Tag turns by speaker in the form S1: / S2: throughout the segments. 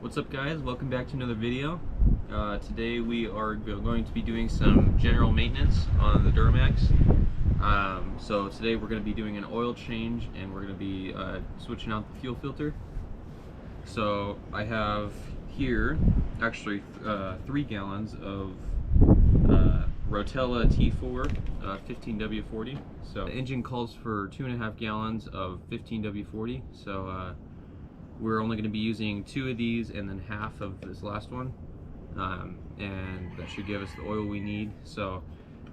S1: What's up guys, welcome back to another video. Today we are going to be doing some general maintenance on the Duramax. So today we're going to be doing an oil change and we're going to be switching out the fuel filter. So I have here actually 3 gallons of Rotella T4 15W40. So the engine calls for 2.5 gallons of 15W40. So we're only going to be using 2 of these and then half of this last one, and that should give us the oil we need. So,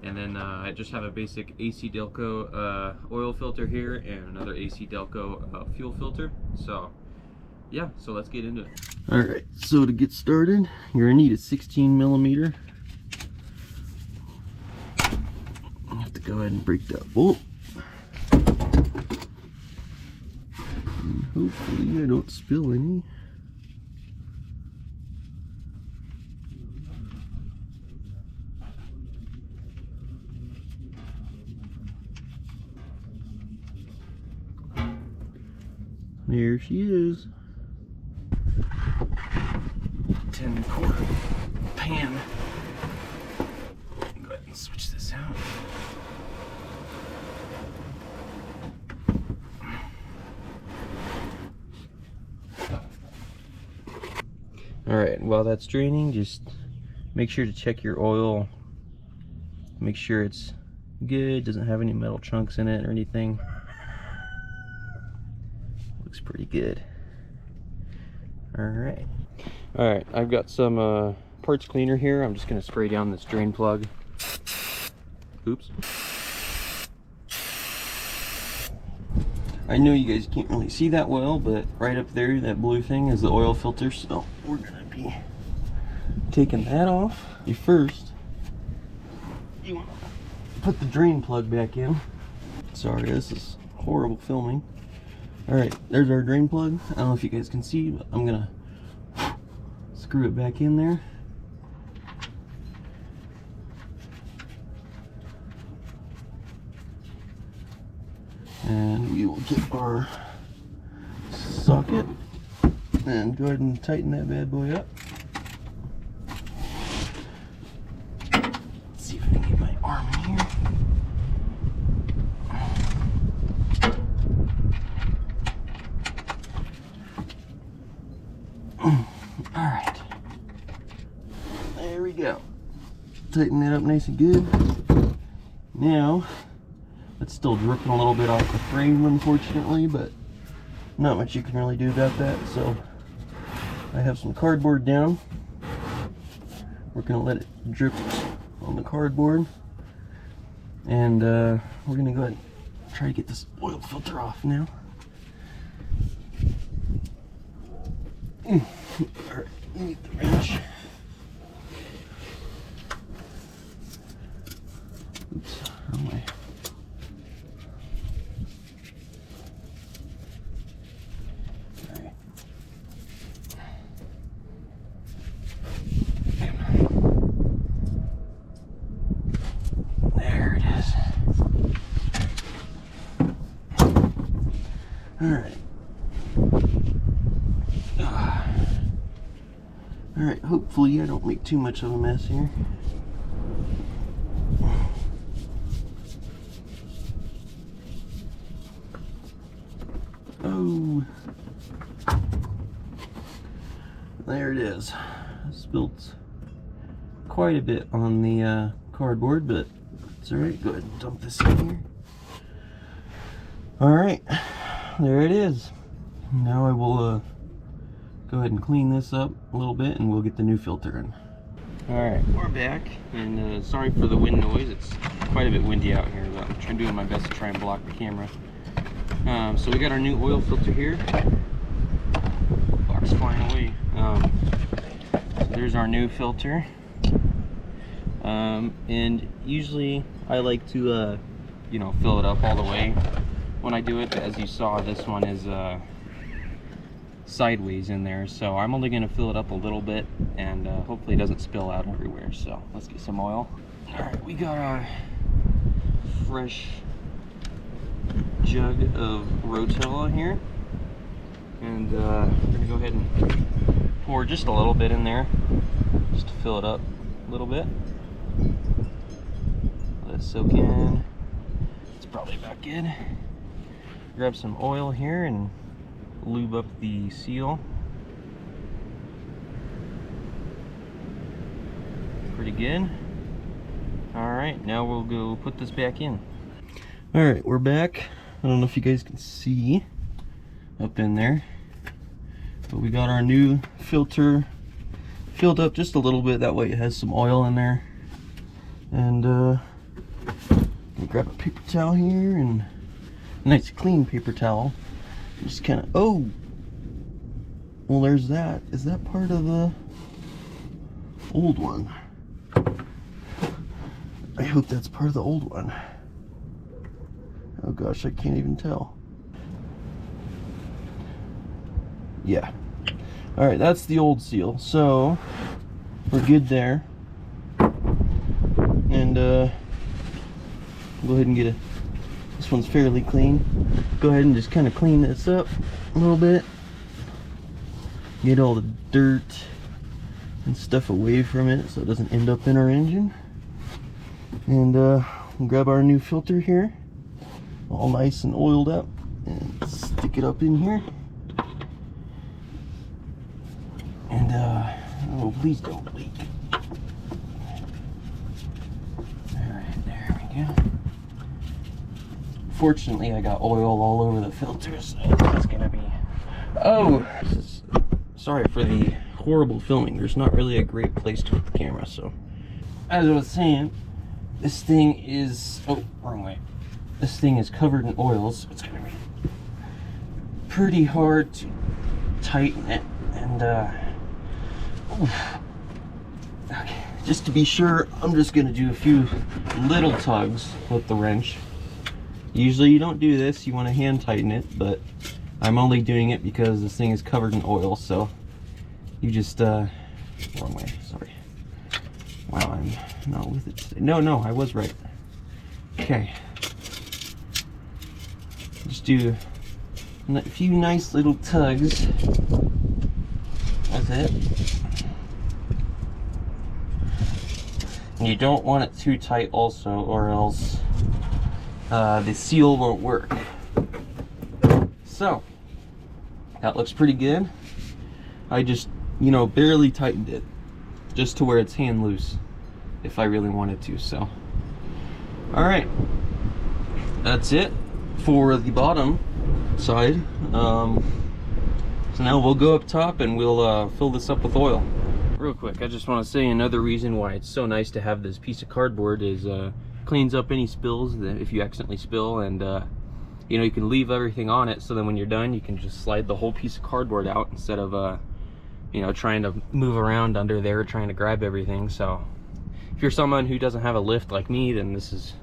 S1: and then I just have a basic AC Delco oil filter here and another AC Delco fuel filter. So yeah, so let's get into it. Alright, so to get started, you're going to need a 16mm. I have to go ahead and break that bolt. Hopefully I don't spill any. There she is. 10-quart pan. Go ahead and switch this out. Alright, while that's draining, just make sure to check your oil. Make sure it's good, doesn't have any metal chunks in it or anything. Looks pretty good. Alright. Alright, I've got some parts cleaner here. I'm just going to spray down this drain plug. Oops. I know you guys can't really see that well, but right up there, that blue thing is the oil filter, so we're gonna be taking that off. First, you want to put the drain plug back in. Sorry, this is horrible filming. Alright, there's our drain plug. I don't know if you guys can see, but I'm gonna screw it back in there. And we will get our socket and go ahead and tighten that bad boy up. Let's see if I can get my arm in here. Alright. There we go. Tighten that up nice and good. Now, it's still dripping a little bit off the frame, unfortunately, but not much you can really do about that. So I have some cardboard down. We're gonna let it drip on the cardboard, and we're gonna go ahead and try to get this oil filter off now. All right, need the wrench. Oops, wrong way. Alright. Alright, hopefully I don't make too much of a mess here. Oh. There it is. I spilled quite a bit on the cardboard, but it's alright. Go ahead and dump this in here. Alright. There it is. Now I will go ahead and clean this up a little bit and we'll get the new filter in. Alright, we're back, and sorry for the wind noise. It's quite a bit windy out here, but I'm doing my best to try and block the camera. So we got our new oil filter here. Box flying away. So there's our new filter. And usually I like to you know, fill it up all the way when I do it, but as you saw, this one is sideways in there, so I'm only going to fill it up a little bit, and hopefully it doesn't spill out everywhere. So let's get some oil. Alright, we got our fresh jug of Rotella here, and we're going to go ahead and pour just a little bit in there, just to fill it up a little bit. Let it soak in. It's probably about good. Grab some oil here and lube up the seal. Pretty good. Alright, now we'll go put this back in. Alright, we're back. I don't know if you guys can see up in there, but we got our new filter filled up just a little bit. That way it has some oil in there. And we'll grab a paper towel here, and a nice clean paper towel. Just kind of, oh, well, there's that. Is that part of the old one? I hope that's part of the old one. Oh gosh, I can't even tell. Yeah. Alright, that's the old seal. So, we're good there. And, go ahead and get a... This one's fairly clean. Go ahead and just kind of clean this up a little bit. Get all the dirt and stuff away from it so it doesn't end up in our engine. And, we'll grab our new filter here. All nice and oiled up, and stick it up in here. And oh, please don't leak. Alright, there we go. Fortunately, I got oil all over the filter, so it's gonna be... Oh! Sorry for the horrible filming. There's not really a great place to put the camera, so... As I was saying, this thing is... Oh, wrong way. This thing is covered in oils, so it's gonna be pretty hard to tighten it. And okay, just to be sure, I'm just gonna do a few little tugs with the wrench. Usually you don't do this, you want to hand tighten it, but I'm only doing it because this thing is covered in oil, so you just wrong way, sorry. Wow, I'm not with it today. No, I was right. Okay. Just do a few nice little tugs. That's it. And you don't want it too tight also, or else the seal won't work. So, that looks pretty good. I just, you know, barely tightened it, just to where it's hand loose, if I really wanted to, so. Alright, that's it for the bottom side. So now we'll go up top and we'll fill this up with oil. Real quick, I just want to say another reason why it's so nice to have this piece of cardboard is cleans up any spills that if you accidentally spill, and you know, you can leave everything on it, so then when you're done you can just slide the whole piece of cardboard out instead of you know, trying to move around under there trying to grab everything. So if you're someone who doesn't have a lift like me, then this is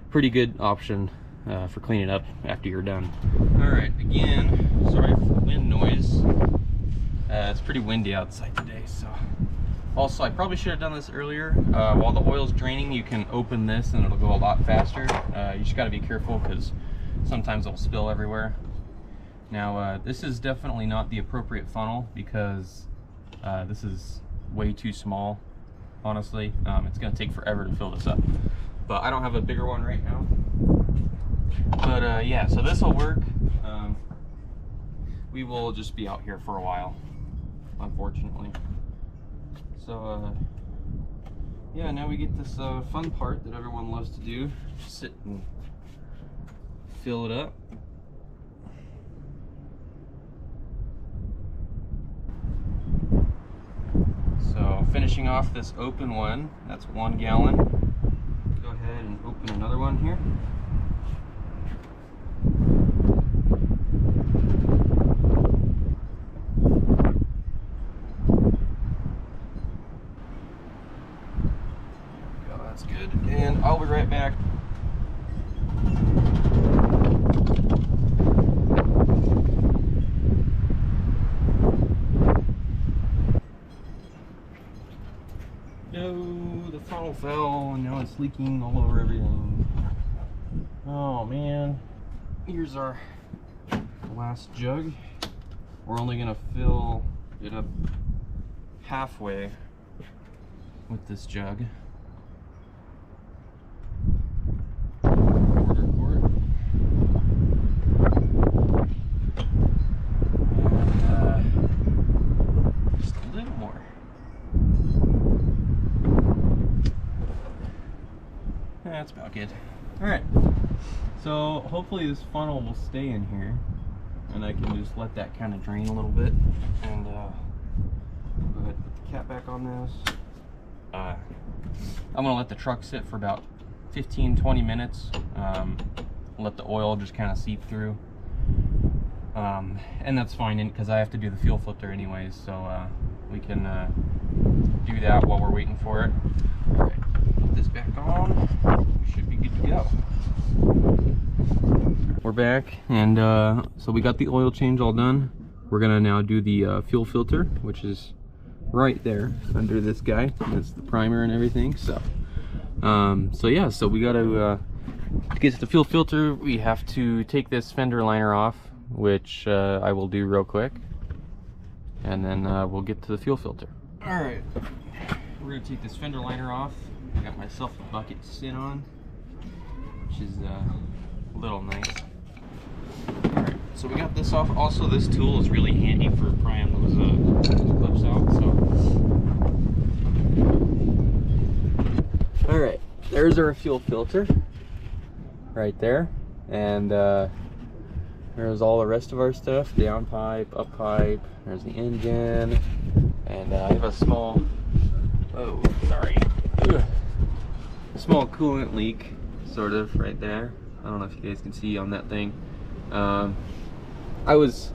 S1: a pretty good option for cleaning up after you're done. Alright, again, sorry for the wind noise. It's pretty windy outside today, so. Also, I probably should have done this earlier. While the oil's draining, you can open this and it'll go a lot faster. You just gotta be careful because sometimes it'll spill everywhere. Now, this is definitely not the appropriate funnel because this is way too small, honestly. It's gonna take forever to fill this up. But I don't have a bigger one right now. But yeah, so this will work. We will just be out here for a while, unfortunately. So yeah, now we get this fun part that everyone loves to do. Just sit and fill it up. So finishing off this open one, that's 1 gallon. Go ahead and open another one here. That's good. And I'll be right back. No, the funnel fell and now it's leaking all over everything. Oh man. Here's our last jug. We're only gonna fill it up halfway with this jug. Quarter quart. And just a little more. That's about good. Alright, so hopefully this funnel will stay in here and I can just let that kind of drain a little bit. And go ahead and put the cap back on this. I'm gonna let the truck sit for about 15-20 minutes. Let the oil just kind of seep through. And that's fine because I have to do the fuel filter anyways, so we can do that while we're waiting for it. Alright, put this back on. We should be good to go. We're back, and so we got the oil change all done. We're gonna now do the fuel filter, which is right there under this guy. That's the primer and everything. So yeah, so we gotta to get to the fuel filter, we have to take this fender liner off, which I will do real quick, and then we'll get to the fuel filter. All right, we're gonna take this fender liner off. I got myself a bucket to sit on, which is a little nice. Alright, so we got this off. Also, this tool is really handy for prying those clips out. So, alright, there's our fuel filter right there, and there's all the rest of our stuff. Down pipe, up pipe. There's the engine, and I have a small. Oh, sorry. Ugh. Small coolant leak, sort of, right there. I don't know if you guys can see on that thing. I was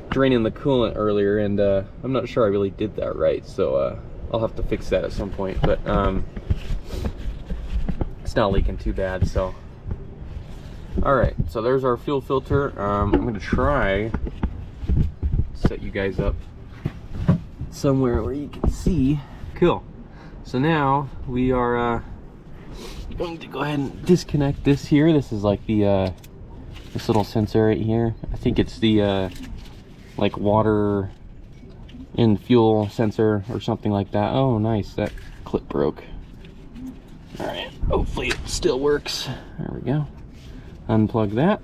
S1: draining the coolant earlier, and I'm not sure I really did that right, so I'll have to fix that at some point. But it's not leaking too bad. So, all right. So there's our fuel filter. I'm gonna try to set you guys up somewhere where you can see. Cool. So now we are going to go ahead and disconnect this here. This is like the this little sensor right here. I think it's the like water in fuel sensor or something like that. Oh, nice, that clip broke. All right, hopefully it still works. There we go. Unplug that,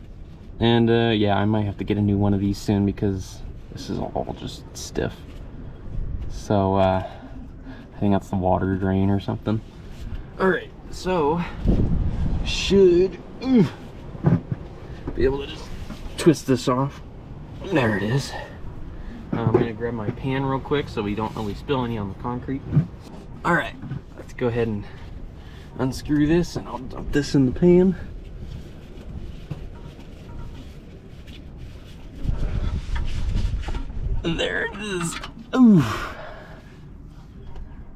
S1: and yeah, I might have to get a new one of these soon because this is all just stiff. So I think that's the water drain or something. All right, so should be able to just twist this off. There it is. I'm gonna grab my pan real quick so we don't really spill any on the concrete. All right, let's go ahead and unscrew this, and I'll dump this in the pan. There it is. Ooh.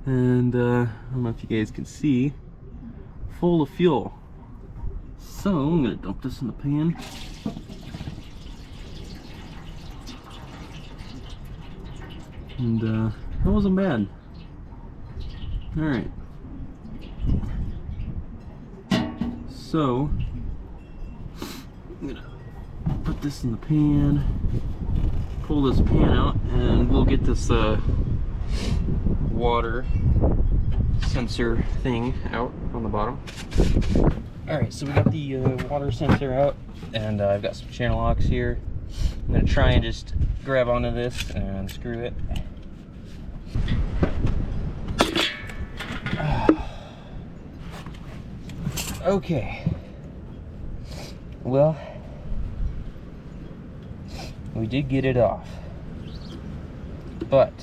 S1: And I don't know if you guys can see, full of fuel. So I'm gonna dump this in the pan. And that wasn't bad. All right. So I'm gonna put this in the pan, pull this pan out, and we'll get this water sensor thing out on the bottom. All right, so we got the water sensor out, and I've got some channel locks here. I'm gonna try and just grab onto this and screw it. Okay, well, we did get it off, but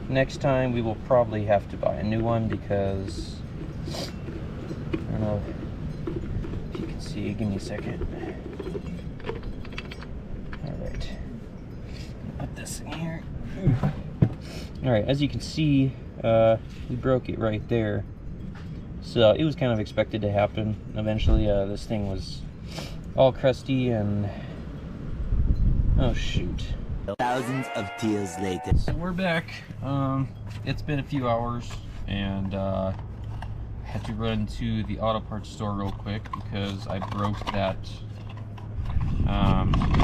S1: next time we will probably have to buy a new one because I don't know if you can see. Give me a second. All right, put this in here. All right, as you can see, we broke it right there. So it was kind of expected to happen. Eventually, this thing was all crusty and oh shoot.
S2: Thousands of tears later.
S1: So we're back. It's been a few hours, and I had to run to the auto parts store real quick because I broke that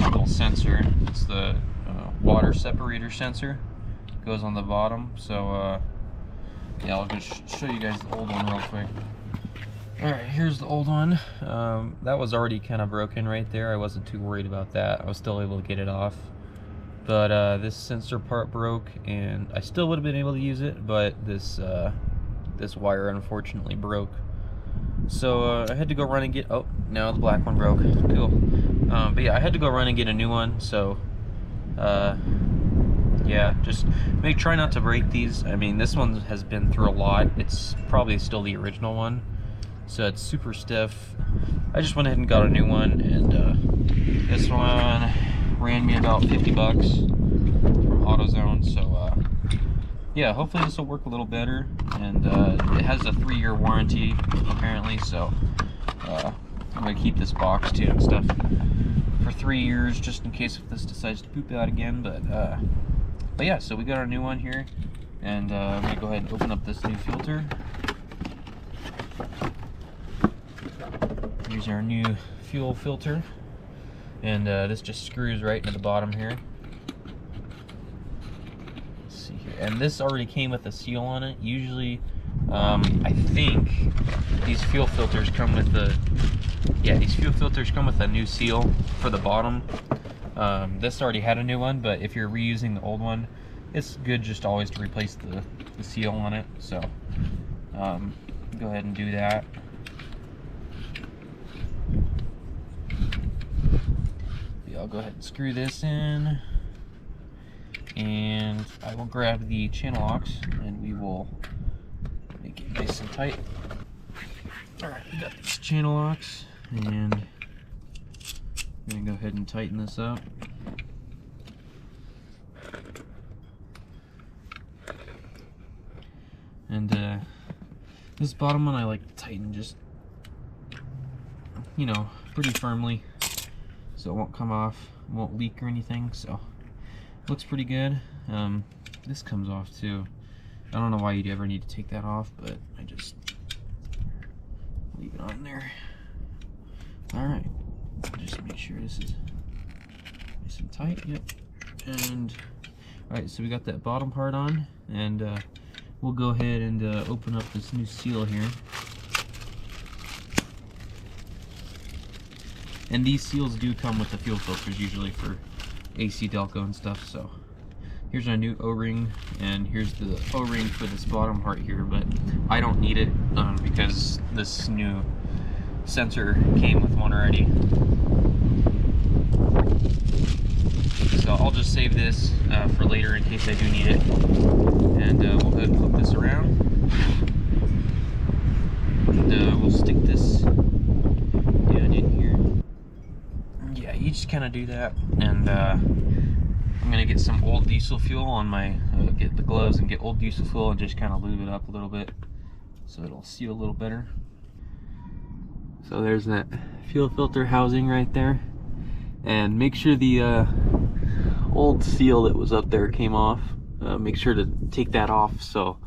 S1: little sensor. It's the water separator sensor. goes on the bottom. So yeah, I'll just show you guys the old one real quick. Alright, here's the old one. That was already kind of broken right there. I wasn't too worried about that. I was still able to get it off. But this sensor part broke, and I still would have been able to use it, but this this wire unfortunately broke. So I had to go run and get, oh, now the black one broke. Cool. But yeah, I had to go run and get a new one. So yeah, just try not to break these. I mean, this one has been through a lot. It's probably still the original one, so it's super stiff. I just went ahead and got a new one, and this one ran me about 50 bucks from AutoZone. So yeah, hopefully this will work a little better. And it has a 3-year warranty apparently, so I'm gonna keep this box too and stuff for 3 years, just in case if this decides to poop out again. But yeah, so we got our new one here, and I'm gonna go ahead and open up this new filter. Here's our new fuel filter, and this just screws right into the bottom here. Let's see here, and this already came with a seal on it. Usually, I think these fuel filters come with the these fuel filters come with a new seal for the bottom. This already had a new one, but if you're reusing the old one, it's good just always to replace the seal on it. So go ahead and do that. I'll go ahead and screw this in, and I will grab the channel locks and we will make it nice and tight. Alright, we got these channel locks, and I'm gonna go ahead and tighten this up. And this bottom one I like to tighten just, you know, pretty firmly, so it won't come off, won't leak or anything. So looks pretty good. This comes off too. I don't know why you'd ever need to take that off, but I just leave it on there. Alright, just make sure this is nice and tight. Yep. And alright, so we got that bottom part on, and we'll go ahead and open up this new seal here. And these seals do come with the fuel filters usually for AC Delco and stuff. So here's our new O-ring, and here's the O-ring for this bottom part here, but I don't need it because this new sensor came with one already. So I'll just save this for later in case I do need it. And we'll go ahead and flip this around. And we'll stick this down in here. Yeah, you just kind of do that. And I'm gonna get some old diesel fuel on my, get the gloves and get old diesel fuel and just kind of lube it up a little bit so it'll seal a little better. So there's that fuel filter housing right there. And make sure the old seal that was up there came off. Make sure to take that off, so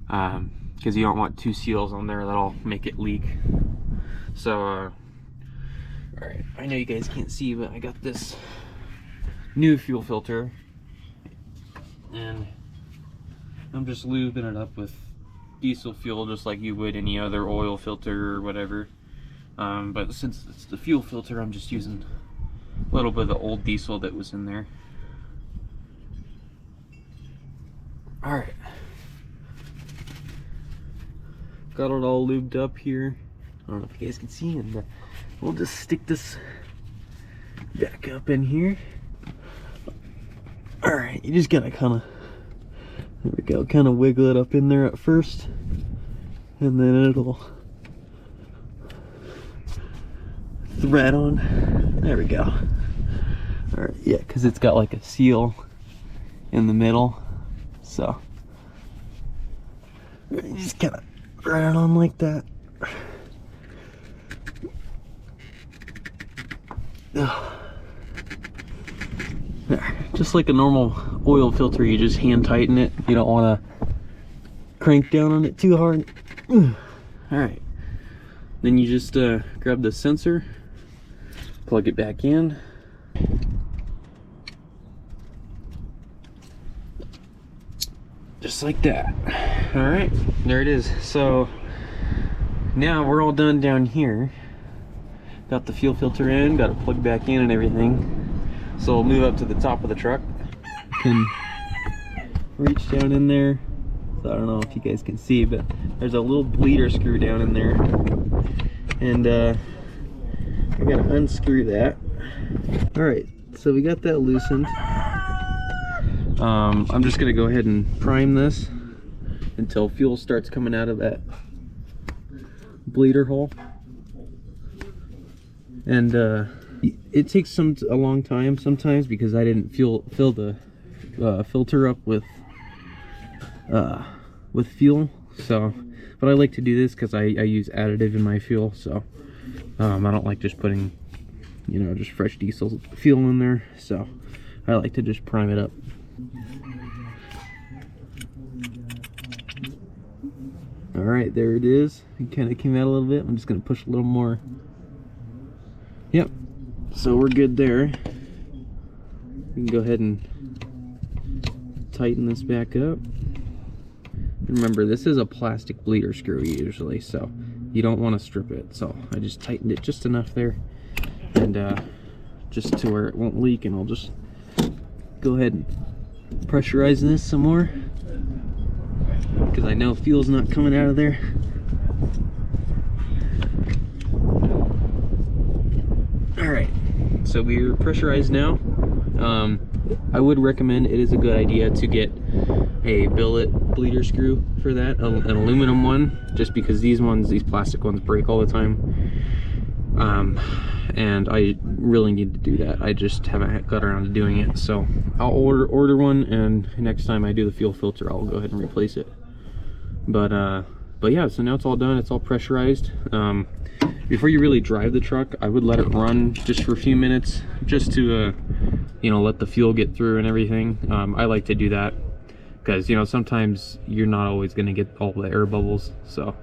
S1: because you don't want two seals on there, that'll make it leak. So alright, I know you guys can't see, but I got this new fuel filter, and I'm just lubing it up with diesel fuel just like you would any other oil filter or whatever. But since it's the fuel filter, I'm just using a little bit of the old diesel that was in there. Alright, got it all lubed up here. I don't know if you guys can see, and we'll just stick this back up in here. Alright, you just gotta kind of, there we go, kind of wiggle it up in there at first, and then it'll thread on. There we go. Alright, yeah, because it's got like a seal in the middle. So you just kind of thread it on like that. There, just like a normal oil filter, you just hand tighten it. You don't want to crank down on it too hard. Alright, then you just grab the sensor, plug it back in. just like that. All right, there it is. So now we're all done down here. Got the fuel filter in, got it plugged back in and everything. So we'll move up to the top of the truck. Can reach down in there. So I don't know if you guys can see, but there's a little bleeder screw down in there. And I gotta unscrew that. All right, so we got that loosened. I'm just gonna go ahead and prime this until fuel starts coming out of that bleeder hole. And it takes a long time sometimes because I didn't fill the filter up with fuel. So, but I like to do this because I use additive in my fuel. So I don't like just putting, you know, just fresh diesel fuel in there. So I like to just prime it up. All right, there it is. It kind of came out a little bit. I'm just gonna push a little more. Yep, so we're good there. We can go ahead and tighten this back up. Remember, this is a plastic bleeder screw usually, so you don't want to strip it. So I just tightened it just enough there, and just to where it won't leak. And I'll just go ahead and pressurize this some more because I know fuel's not coming out of there. Alright, so we're pressurized now. I would recommend, it is a good idea to get a billet bleeder screw for that, an aluminum one, just because these plastic ones break all the time. And I really need to do that. I just haven't got around to doing it, so I'll order one, and next time I do the fuel filter, I'll go ahead and replace it. But yeah, so now it's all done, it's all pressurized. Before you really drive the truck, I would let it run just for a few minutes, just to you know, let the fuel get through and everything. I like to do that because, you know, sometimes you're not always going to get all the air bubbles. So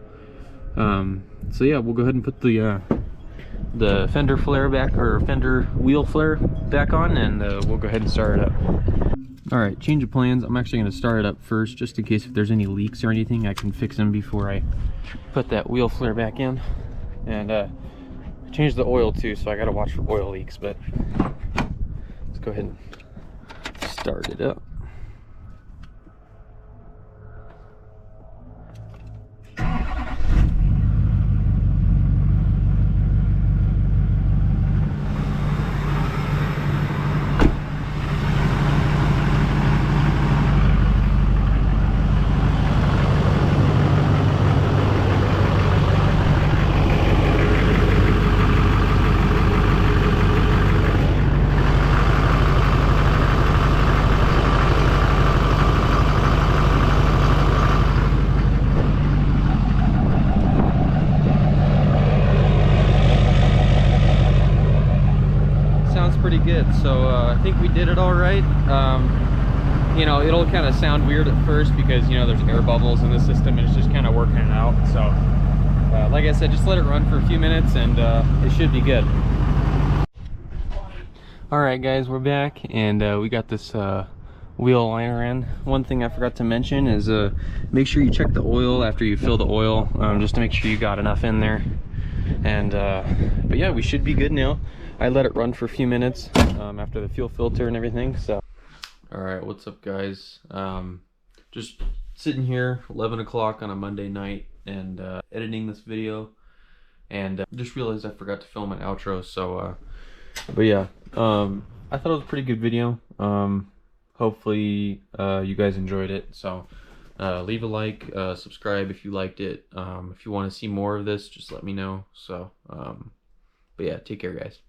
S1: so yeah, we'll go ahead and put the fender flare back, or fender wheel flare back on, and we'll go ahead and start it up. All right, change of plans. I'm actually going to start it up first, just in case if there's any leaks or anything, I can fix them before I put that wheel flare back in. And change the oil too, so I got to watch for oil leaks. But let's go ahead and start it up. Pretty good. So I think we did it all right. You know, it'll kind of sound weird at first because, you know, there's air bubbles in the system, and it's just kind of working it out. So like I said, just let it run for a few minutes, and it should be good. All right guys, we're back, and we got this wheel liner in. One thing I forgot to mention is make sure you check the oil after you fill the oil, just to make sure you got enough in there. And but yeah, we should be good now. I let it run for a few minutes after the fuel filter and everything. So all right, what's up guys? Just sitting here 11 o'clock on a Monday night and editing this video, and just realized I forgot to film an outro. So but yeah, I thought it was a pretty good video. Hopefully you guys enjoyed it. So leave a like, subscribe if you liked it. If you want to see more of this, just let me know. So but yeah, take care guys.